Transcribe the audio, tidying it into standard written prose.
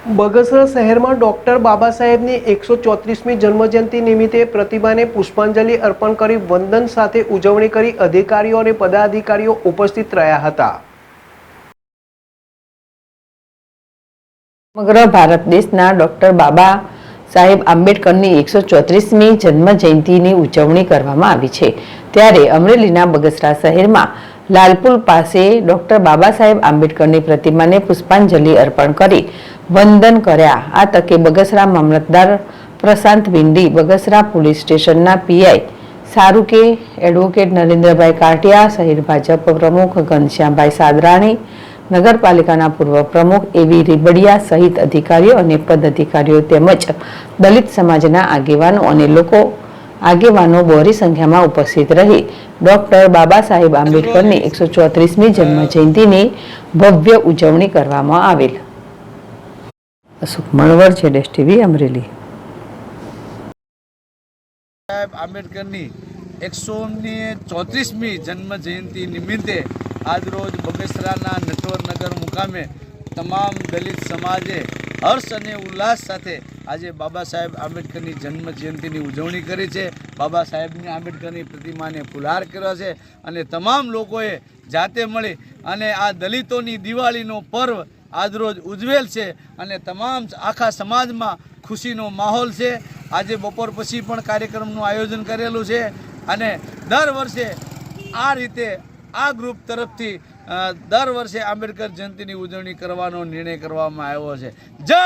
બગસરા શહેરમાં ડોક્ટર બાબા સાહેબની 134મી જન્મજયંતિ નિમિત્તે પ્રતિમાને પુષ્પાંજલિ અર્પણ કરી વંદન સાથે ઉજવણી કરી અધિકારીઓ અને પદાધિકારીઓ ઉપસ્થિત રહ્યા હતા। સમગ્ર ભારત દેશના ડોક્ટર બાબા સાહેબ આંબેડકરની 134મી જન્મ જયંતિની ઉજવણી કરવામાં આવી છે। ત્યારે અમરેલીના બગસરા શહેરમાં લાલપુર પાસે ડોક્ટર બાબા સાહેબ આંબેડકરની પ્રતિમાને પુષ્પાંજલિ અર્પણ કરી વંદન કર્યા। આ તકે બગસરા મામલતદાર પ્રશાંત વિંડી, બગસરા પોલીસ સ્ટેશનના પીઆઈ સારુકે, એડવોકેટ નરેન્દ્રભાઈ કાટિયા, શહેર ભાજપ પ્રમુખ ઘનશ્યામભાઈ સાદરાણી, નગરપાલિકાના પૂર્વ પ્રમુખ એવી રીબડિયા સહિત અધિકારીઓ અને પદાધિકારીઓ તેમજ દલિત સમાજના આગેવાનો બહોળી સંખ્યામાં ઉપસ્થિત રહી ડોક્ટર બાબા સાહેબ આંબેડકરની 134મી જન્મ જયંતિની ભવ્ય ઉજવણી કરવામાં આવેલ। અશોક મણવર, જેડેશ ટીવી, અમરેલી। સાહેબ આંબેડકરની 134મી જન્મ જયંતિ નિમિત્તે આજરોજ બગસરાના નટવરનગર મુકામે તમામ દલિત સમાજે હર્ષ અને ઉલ્લાસ સાથે આજે બાબા સાહેબ આંબેડકરની જન્મ જયંતિની ઉજવણી કરી છે। બાબા સાહેબની આંબેડકરની પ્રતિમાને ફુલહાર કર્યો છે અને તમામ લોકોએ જાતે મળી અને આ દલિતોની દિવાળીનો પર્વ આજરોજ ઉજવેલ છે અને તમામ આખા સમાજમાં ખુશીનો માહોલ છે। આજે બપોર પછી પણ કાર્યક્રમનું આયોજન કરેલું છે અને દર વર્ષે આ રીતે આ ગ્રુપ તરફથી દર વર્ષે આંબેડકર જયંતિની ઉજવણી કરવાનો નિર્ણય કરવામાં આવ્યો છે। જય